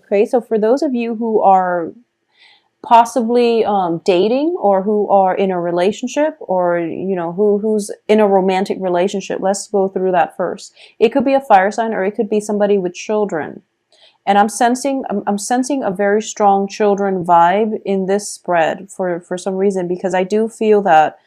Okay, so for those of you who are possibly dating, or who are in a relationship, or who's in a romantic relationship, let's go through that first. It could be a fire sign, or it could be somebody with children. And I'm sensing a very strong children vibe in this spread for some reason, because I do feel that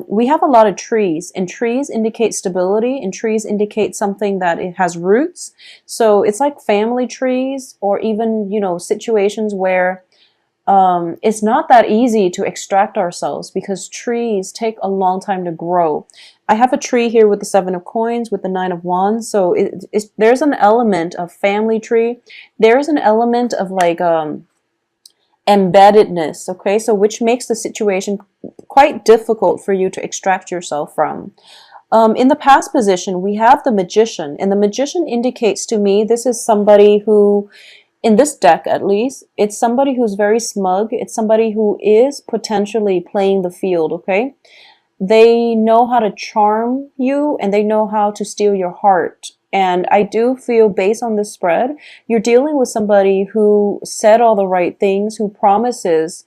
we have a lot of trees, and trees indicate stability, and trees indicate something that it has roots. So it's like family trees, or even, situations where it's not that easy to extract ourselves, because trees take a long time to grow. I have a tree here with the 7 of coins, with the 9 of wands. So there's an element of family tree. There's an element of like embeddedness. Okay, so which makes the situation quite difficult for you to extract yourself from. In the past position, we have the magician, and the magician indicates to me this is somebody who, in this deck at least, it's somebody who's very smug. It's somebody who is potentially playing the field, okay? They know how to charm you, and they know how to steal your heart. And I do feel, based on this spread, you're dealing with somebody who said all the right things, who promises,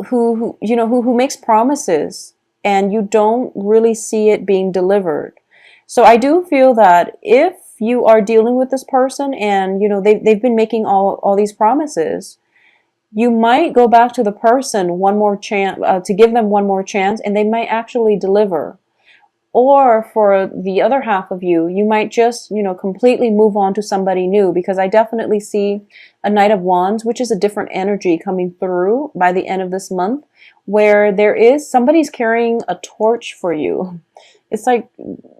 who makes promises, and you don't really see it being delivered. So I do feel that if you are dealing with this person, and they've been making all these promises, you might go back to the person one more chance, to give them one more chance, and they might actually deliver. Or for the other half of you, you might just, completely move on to somebody new, because I definitely see a Knight of Wands, which is a different energy coming through by the end of this month, where somebody's carrying a torch for you. It's like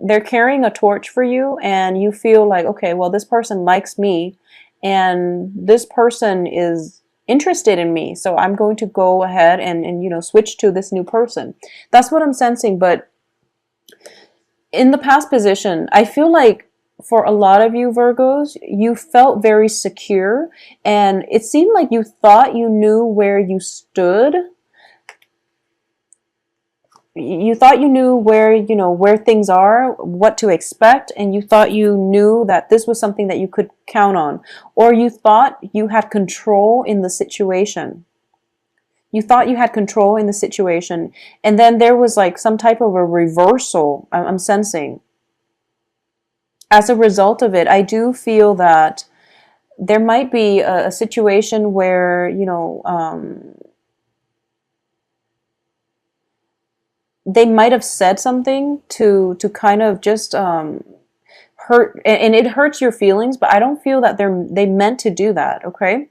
they're carrying a torch for you, and you feel like, okay, well, this person likes me, and this person is interested in me, so I'm going to go ahead and switch to this new person. That's what I'm sensing. But in the past position, I feel like for a lot of you Virgos, you felt very secure, and it seemed like you thought you knew where you stood. You thought you knew where things are, what to expect, and you thought you knew that this was something that you could count on, or you thought you had control in the situation. You thought you had control in the situation, and then there was like some type of a reversal, I'm sensing. As a result of it, I do feel that there might be a situation where, they might have said something to kind of just hurt, and it hurts your feelings, but I don't feel that they meant to do that, okay?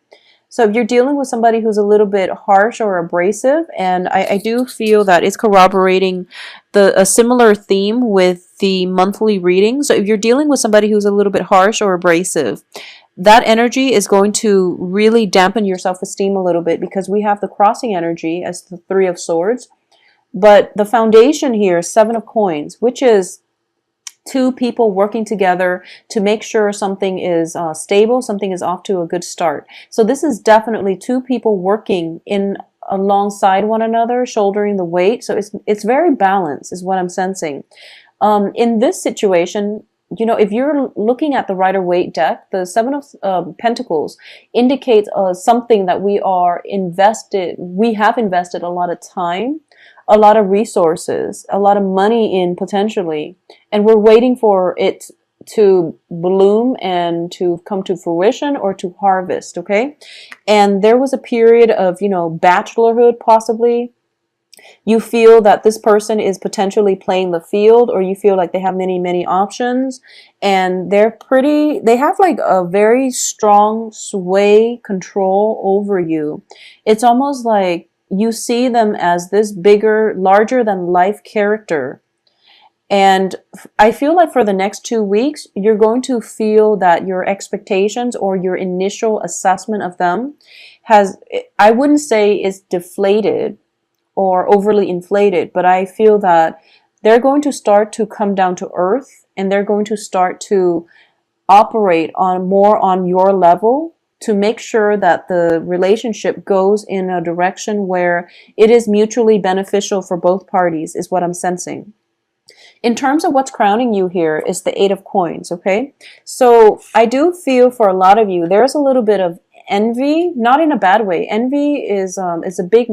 So if you're dealing with somebody who's a little bit harsh or abrasive, and I do feel that it's corroborating a similar theme with the monthly reading. So if you're dealing with somebody who's a little bit harsh or abrasive, that energy is going to really dampen your self-esteem a little bit, because we have the crossing energy as the 3 of swords. But the foundation here is 7 of coins, which is two people working together to make sure something is stable, something is off to a good start. So this is definitely two people working alongside one another, shouldering the weight. So it's very balanced, is what I'm sensing. In this situation, if you're looking at the Rider-Waite deck, the 7 of Pentacles indicates something that we have invested a lot of time, a lot of resources, a lot of money in, potentially, and we're waiting for it to bloom and to come to fruition, or to harvest, okay? And there was a period of, bachelorhood, possibly. You feel that this person is potentially playing the field, or you feel like they have many, many options, and they have like a very strong sway control over you. It's almost like you see them as this bigger, larger than life character. And I feel like for the next 2 weeks, you're going to feel that your expectations, or your initial assessment of them, I wouldn't say is deflated or overly inflated, but I feel that they're going to start to come down to earth, and they're going to start to operate more on your level, to make sure that the relationship goes in a direction where it is mutually beneficial for both parties, is what I'm sensing. In terms of what's crowning you here is the Eight of Coins, okay? So I do feel for a lot of you, there's a little bit of envy, not in a bad way. Envy is a big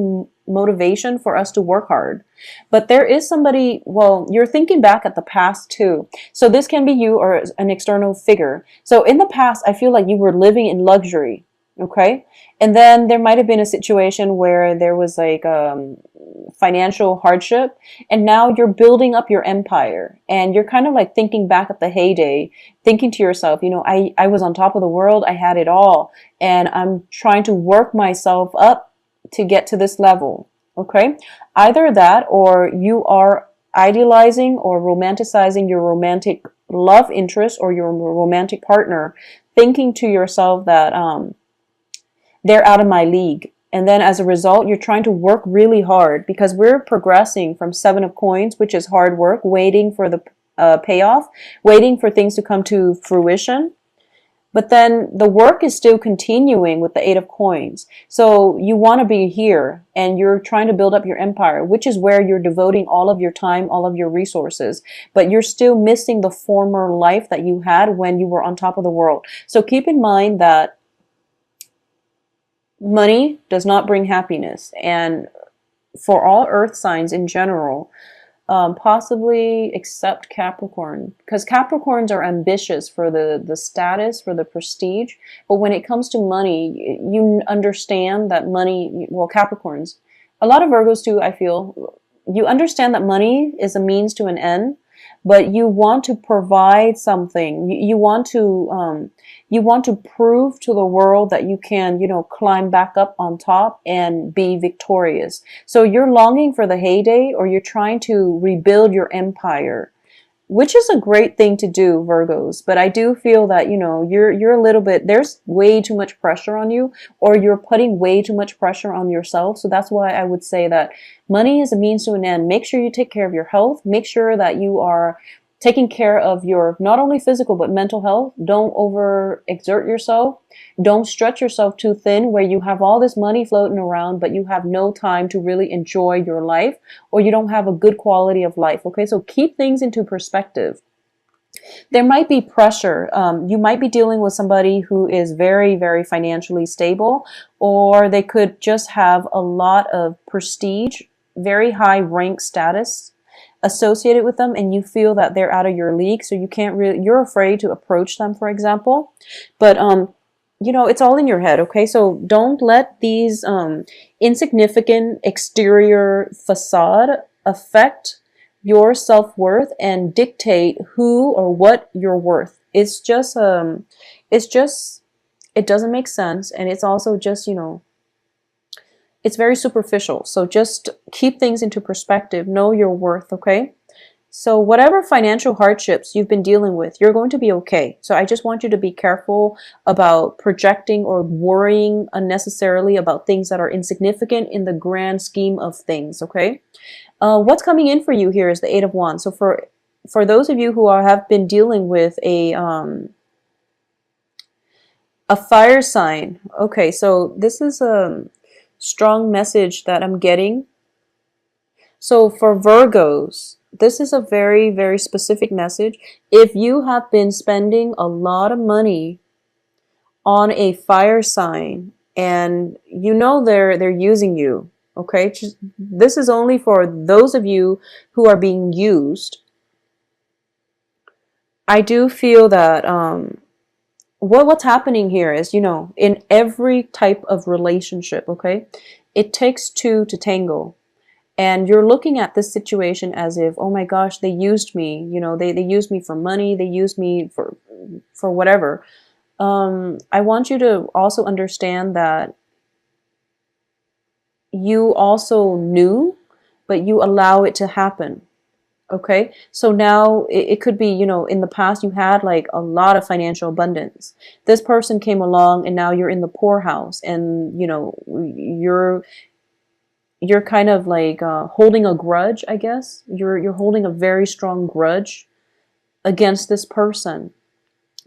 motivation for us to work hard. But there is somebody, well, you're thinking back at the past too. So this can be you or an external figure. So in the past, I feel like you were living in luxury, okay? And then there might have been a situation where there was like financial hardship, and now you're building up your empire, and you're kind of like thinking back at the heyday, thinking to yourself, you know, I was on top of the world, I had it all, and I'm trying to work myself up to get to this level, okay? Either that, or you are idealizing or romanticizing your romantic love interest or your romantic partner, thinking to yourself that they're out of my league. And then as a result, you're trying to work really hard, because we're progressing from Seven of Coins, which is hard work, waiting for the payoff, waiting for things to come to fruition. But then the work is still continuing with the Eight of Coins. So you want to be here and you're trying to build up your empire, which is where you're devoting all of your time, all of your resources. But you're still missing the former life that you had when you were on top of the world. So keep in mind that money does not bring happiness. And for all earth signs in general, possibly except Capricorn, because Capricorns are ambitious for the status, for the prestige. But when it comes to money, you understand that money, well, Capricorns, a lot of Virgos too, I feel, you understand that money is a means to an end, but you want to provide something. You want to prove to the world that you can, you know, climb back up on top and be victorious. So you're longing for the heyday, or you're trying to rebuild your empire, which is a great thing to do, Virgos. But I do feel that, you know, you're a little bit, there's way too much pressure on you, or you're putting way too much pressure on yourself. So that's why I would say that money is a means to an end. Make sure you take care of your health. Make sure that you are taking care of your not only physical but mental health. Don't overexert yourself. Don't stretch yourself too thin where you have all this money floating around but you have no time to really enjoy your life, or you don't have a good quality of life. Okay, so keep things into perspective. There might be pressure. You might be dealing with somebody who is very, very financially stable, or they could just have a lot of prestige, very high rank status associated with them, and you feel that they're out of your league, so you can't really, you're afraid to approach them, for example. But you know, it's all in your head, okay? So don't let these insignificant exterior facade affect your self-worth and dictate who or what you're worth. It doesn't make sense, and it's also just, you know, it's very superficial. So just keep things into perspective. Know your worth, okay? So whatever financial hardships you've been dealing with, you're going to be okay. So I just want you to be careful about projecting or worrying unnecessarily about things that are insignificant in the grand scheme of things, okay? What's coming in for you here is the Eight of Wands. So for those of you who have been dealing with a fire sign, okay, so this is a strong message that I'm getting. So for Virgos, this is a very, very specific message. If you have been spending a lot of money on a fire sign and you know they're using you, okay? This is only for those of you who are being used. I do feel that what's happening here is, you know, in every type of relationship, okay, it takes two to tango. And you're looking at this situation as if, oh my gosh, they used me, you know, they used me for money, they used me for whatever. I want you to also understand that you also knew, but you allow it to happen. Okay, so now it could be, you know, in the past you had like a lot of financial abundance. This person came along and now you're in the poorhouse, and you know, you're kind of like holding a grudge, I guess. You're holding a very strong grudge against this person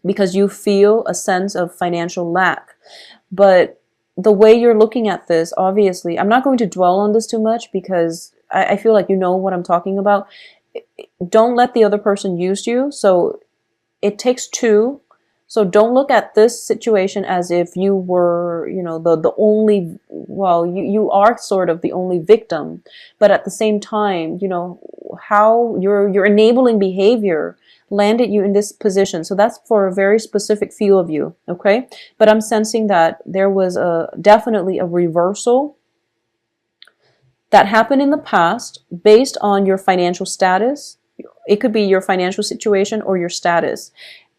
because you feel a sense of financial lack. But the way you're looking at this, obviously, I'm not going to dwell on this too much because I feel like you know what I'm talking about. don't let the other person use you. So it takes two. So don't look at this situation as if you were, you know, the only, well, you are sort of the only victim, but at the same time, you know, how your enabling behavior landed you in this position. So that's for a very specific few of you, okay? But I'm sensing that there was definitely a reversal that happened in the past based on your financial status. It could be your financial situation or your status.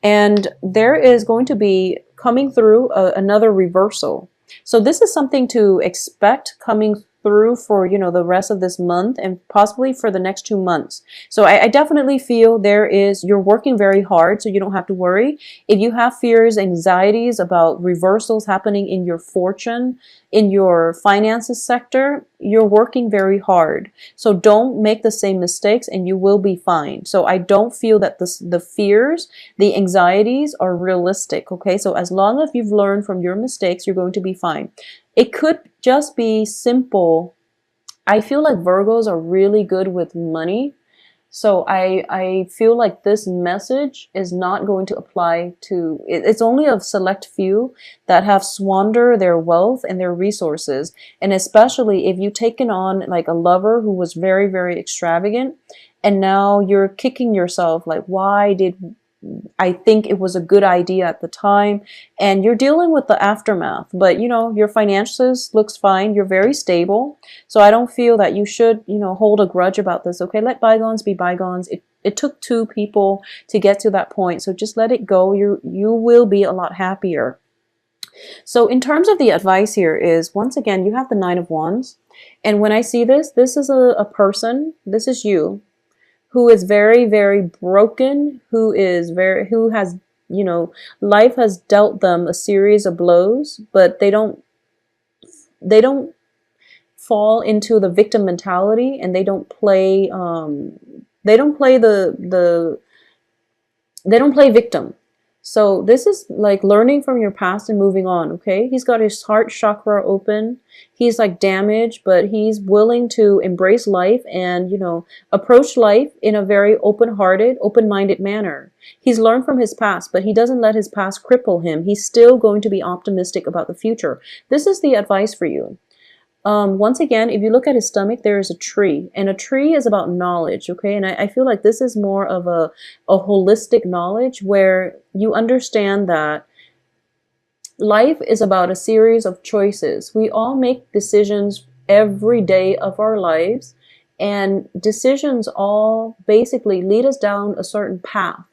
And there is going to be coming through another reversal. So this is something to expect coming through for, you know, the rest of this month and possibly for the next 2 months. So I definitely feel you're working very hard, so you don't have to worry. If you have fears, anxieties about reversals happening in your fortune, in your finances sector, you're working very hard. So don't make the same mistakes and you will be fine. So I don't feel that the fears, the anxieties are realistic. Okay. So as long as you've learned from your mistakes, you're going to be fine. It could just be simple. I feel like Virgos are really good with money. So I feel like this message is not going to apply to, it's only a select few that have squandered their wealth and their resources. And especially if you've taken on like a lover who was very, very extravagant, and now you're kicking yourself like, why did I think it was a good idea at the time, and you're dealing with the aftermath. But you know, your finances looks fine. You're very stable. So I don't feel that you should, you know, hold a grudge about this. Okay, let bygones be bygones. It took two people to get to that point. So just let it go. You will be a lot happier. So in terms of the advice here is, once again, you have the Nine of Wands. And when I see this, this is a person, this is you, who is very, very broken, who has, you know, life has dealt them a series of blows, but they don't fall into the victim mentality, and they don't play victim. So this is like learning from your past and moving on, okay? He's got his heart chakra open. He's like damaged, but he's willing to embrace life and, you know, approach life in a very open-hearted, open-minded manner. He's learned from his past, but he doesn't let his past cripple him. He's still going to be optimistic about the future. This is the advice for you. Once again, if you look at his stomach, there is a tree, and a tree is about knowledge, okay? And I feel like this is more of a holistic knowledge where you understand that life is about a series of choices. We all make decisions every day of our lives, and decisions all basically lead us down a certain path.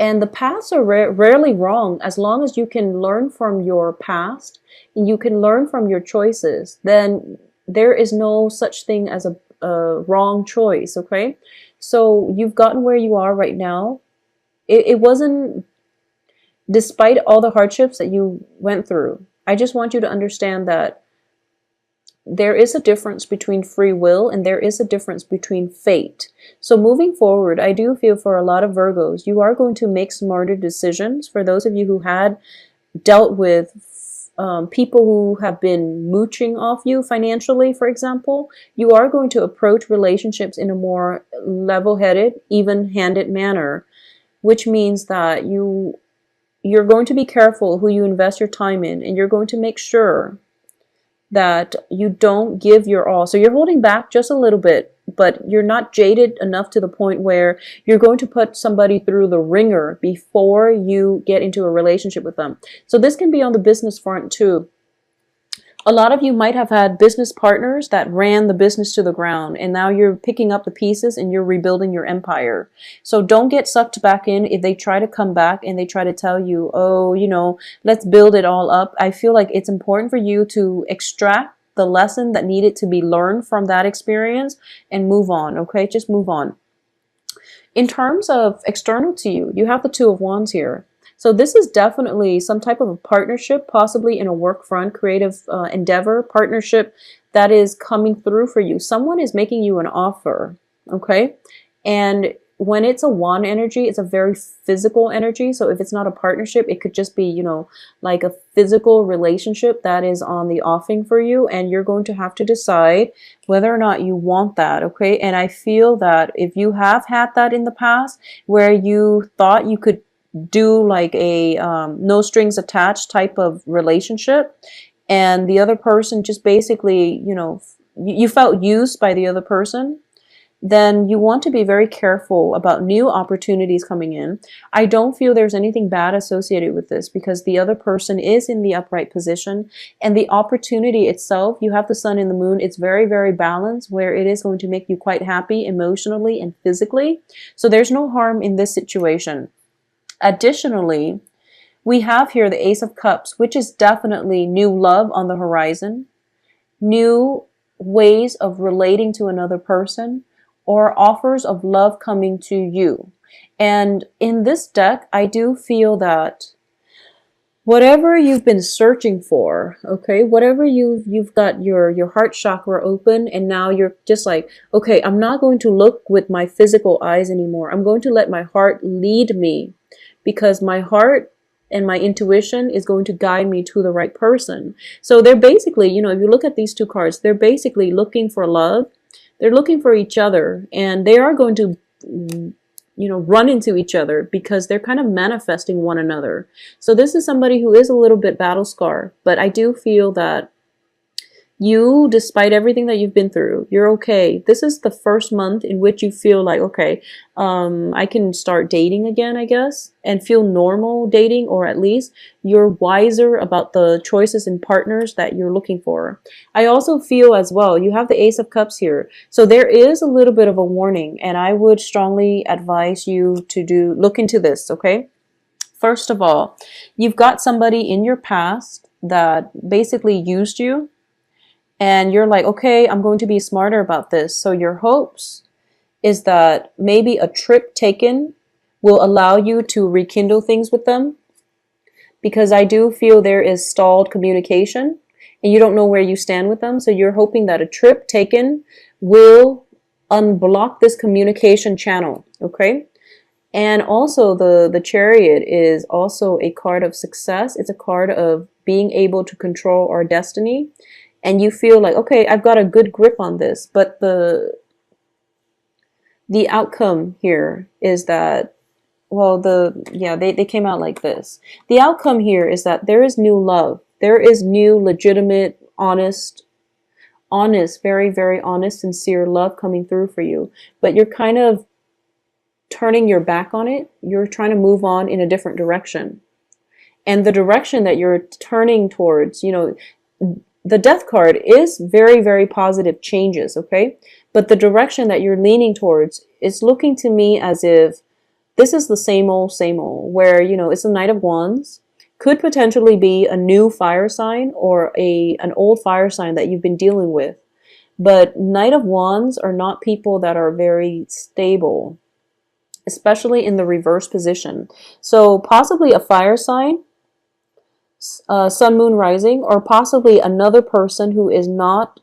And the paths are rarely wrong as long as you can learn from your past and you can learn from your choices. Then there is no such thing as a wrong choice, okay? So you've gotten where you are right now. It wasn't, despite all the hardships that you went through. I just want you to understand that there is a difference between free will and there is a difference between fate. So moving forward, I do feel for a lot of Virgos, you are going to make smarter decisions. For those of you who had dealt with people who have been mooching off you financially, for example, you are going to approach relationships in a more level-headed, even-handed manner, which means that you're going to be careful who you invest your time in, and you're going to make sure that you don't give your all. So you're holding back just a little bit, but you're not jaded enough to the point where you're going to put somebody through the ringer before you get into a relationship with them. So this can be on the business front too. A lot of you might have had business partners that ran the business to the ground, and now you're picking up the pieces and you're rebuilding your empire. So don't get sucked back in if they try to come back and they try to tell you, oh, you know, let's build it all up. I feel like it's important for you to extract the lesson that needed to be learned from that experience and move on, okay? Just move on. In terms of external to you, you have the Two of Wands here. So this is definitely some type of a partnership, possibly in a work front, creative endeavor, partnership that is coming through for you. Someone is making you an offer, okay? And when it's a wand energy, it's a very physical energy. So if it's not a partnership, it could just be, you know, like a physical relationship that is on the offing for you. And you're going to have to decide whether or not you want that. Okay. And I feel that if you have had that in the past where you thought you could do like a no strings attached type of relationship, and the other person just basically, you know, you felt used by the other person, then you want to be very careful about new opportunities coming in. I don't feel there's anything bad associated with this because the other person is in the upright position, and the opportunity itself, you have the sun and the moon, it's very, very balanced where it is going to make you quite happy emotionally and physically. So there's no harm in this situation. Additionally, we have here the Ace of Cups, which is definitely new love on the horizon, new ways of relating to another person, or offers of love coming to you. And in this deck, I do feel that whatever you've been searching for, okay, whatever you've got your heart chakra open, and now you're just like, okay, I'm not going to look with my physical eyes anymore. I'm going to let my heart lead me, because my heart and my intuition is going to guide me to the right person. So they're basically, you know, if you look at these two cards, they're basically looking for love. They're looking for each other, and they are going to, you know, run into each other because they're kind of manifesting one another. So this is somebody who is a little bit battle scarred, but I do feel that you, despite everything that you've been through, you're okay. This is the first month in which you feel like, okay, I can start dating again, I guess, and feel normal dating, or at least you're wiser about the choices and partners that you're looking for. I also feel as well, you have the Ace of Cups here. So there is a little bit of a warning, and I would strongly advise you to look into this, okay? First of all, you've got somebody in your past that basically used you, and you're like, okay, I'm going to be smarter about this. So your hopes is that maybe a trip taken will allow you to rekindle things with them, because I do feel there is stalled communication and you don't know where you stand with them. So you're hoping that a trip taken will unblock this communication channel, okay? And also the Chariot is also a card of success. It's a card of being able to control our destiny. And you feel like, okay, I've got a good grip on this, but the outcome here is that, well, they came out like this. The outcome here is that there is new love. There is new, legitimate, honest, very, very honest, sincere love coming through for you. But you're kind of turning your back on it. You're trying to move on in a different direction. And the direction that you're turning towards, you know, the Death card is very, very positive changes, okay? But the direction that you're leaning towards is looking to me as if this is the same old, where, you know, it's the Knight of Wands. Could potentially be a new fire sign or an old fire sign that you've been dealing with. But Knight of Wands are not people that are very stable, especially in the reverse position. So possibly a fire sign, sun, moon, rising, or possibly another person who is not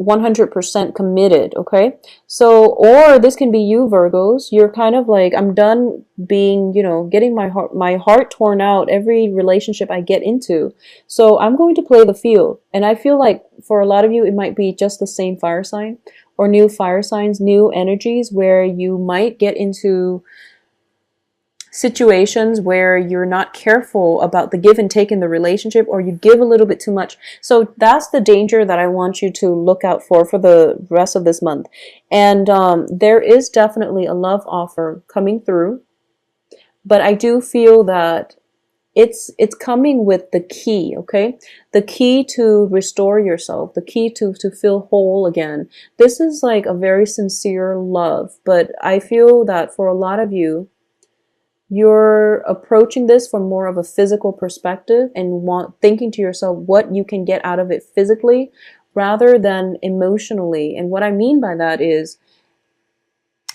100% committed, okay? So, or this can be you, Virgos. You're kind of like, I'm done being, you know, getting my heart torn out every relationship I get into. So I'm going to play the field. And I feel like for a lot of you, it might be just the same fire sign or new fire signs, new energies where you might get into situations where you're not careful about the give and take in the relationship, or you give a little bit too much. So that's the danger that I want you to look out for the rest of this month. And there is definitely a love offer coming through, but I do feel that it's coming with the key, okay? The key to restore yourself, the key to feel whole again. This is like a very sincere love, but I feel that for a lot of you, you're approaching this from more of a physical perspective and thinking to yourself what you can get out of it physically rather than emotionally. And what I mean by that is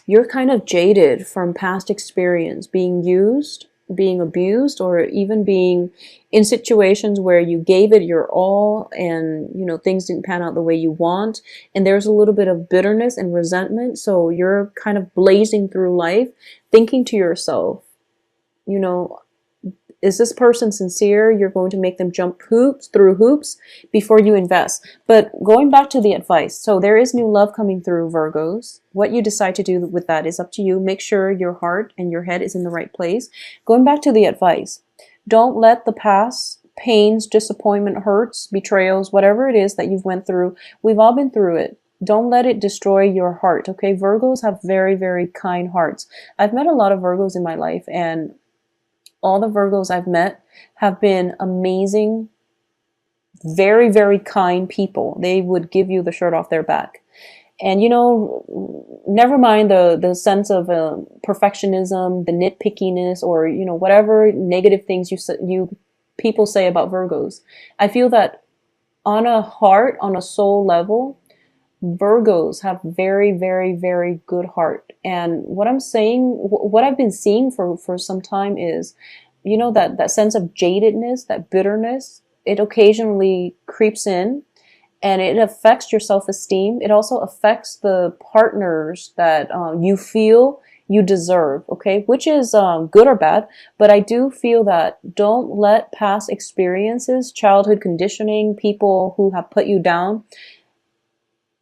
you're kind of jaded from past experience, being used, being abused, or even being in situations where you gave it your all and things didn't pan out the way you want, and there's a little bit of bitterness and resentment. So you're kind of blazing through life thinking to yourself, you know is this person sincere? You're going to make them jump through hoops before you invest. But going back to the advice, so there is new love coming through, Virgos. What you decide to do with that is up to you. Make sure your heart and your head is in the right place. Going back to the advice, don't let the past pains, disappointment, hurts, betrayals, whatever it is that you've went through, we've all been through it. Don't let it destroy your heart, okay? Virgos have very, very kind hearts. I've met a lot of Virgos in my life, and all the Virgos I've met have been amazing, very, very kind people. They would give you the shirt off their back. And never mind the sense of perfectionism, the nitpickiness, or whatever negative things you people say about Virgos. I feel that on a soul level, Virgos have very, very, very good heart. And what I've been seeing for some time is, that sense of jadedness, that bitterness, it occasionally creeps in, and it affects your self-esteem. It also affects the partners that you feel you deserve, okay? Which is good or bad, but I do feel that don't let past experiences, childhood conditioning, people who have put you down,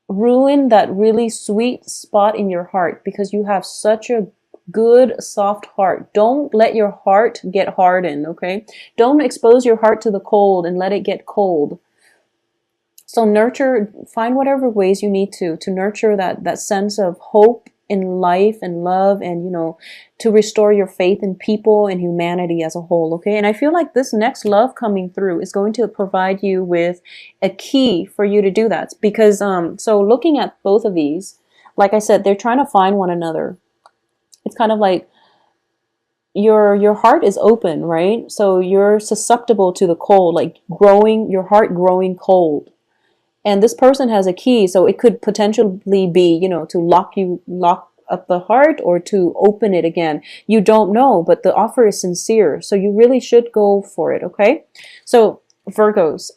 ruin that really sweet spot in your heart, because you have such a good soft heart. Don't let your heart get hardened, okay? Don't expose your heart to the cold and let it get cold. So find whatever ways you need to nurture that sense of hope in life and love, and to restore your faith in people and humanity as a whole, okay? And I feel like this next love coming through is going to provide you with a key for you to do that, because so looking at both of these, like I said, they're trying to find one another. It's kind of like your heart is open, right? So you're susceptible to the cold, like your heart growing cold. And this person has a key, so it could potentially be, to lock up the heart, or to open it again. You don't know, but the offer is sincere, so you really should go for it, okay? So Virgos,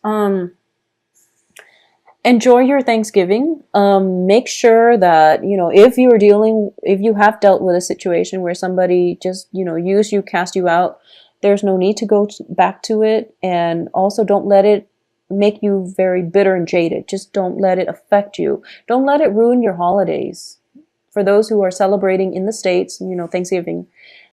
enjoy your Thanksgiving. Make sure that, if you have dealt with a situation where somebody just, used you, cast you out, there's no need to go back to it. And also don't let it make you very bitter and jaded. Just don't let it affect you. Don't let it ruin your holidays. For those who are celebrating in the States, Thanksgiving,